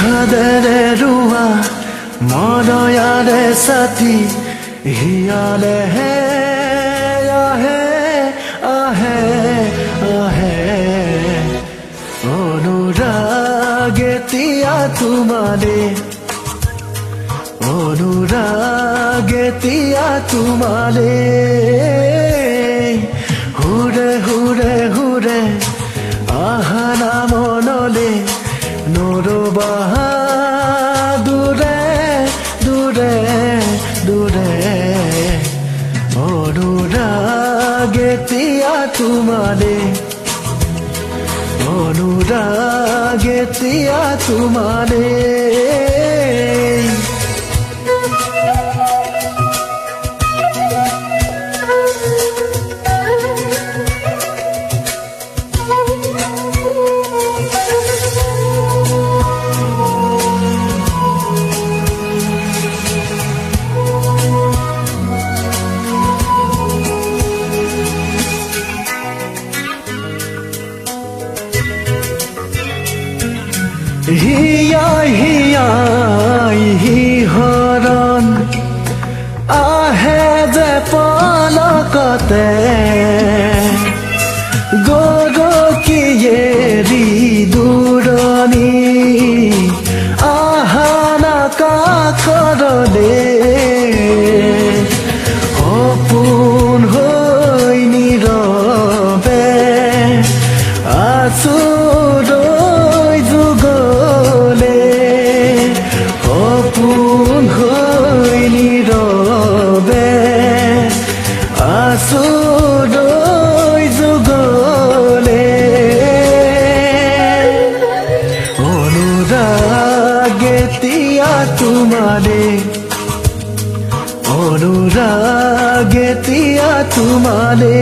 বিষাদেৰে ৰোৱা মনয়াৰে ছাতি হিয়ালেহে আহে আহে আহে অনুৰাগ এতিয়া তোমালে অনুৰাগ এতিয়া তোমালে হুৰে হুৰে হুৰে আহা না মনলে নৰবা দূৰে দূৰে দূৰে অনুৰাগ এতিয়া তোমালে অনুৰাগ এতিয়া তোমালে হিয়াই হিয়াই হিহৰণ আহে যে পলকতে গৰকীয়েৰি দূৰণি আহা না কাষৰলে সপোন হৈ নীৰৱে আছো সপোন হৈ নীৰৱে আছো যুগলে অনুৰাগ এতিয়া তোমালে অনুৰাগ এতিয়া তোমালে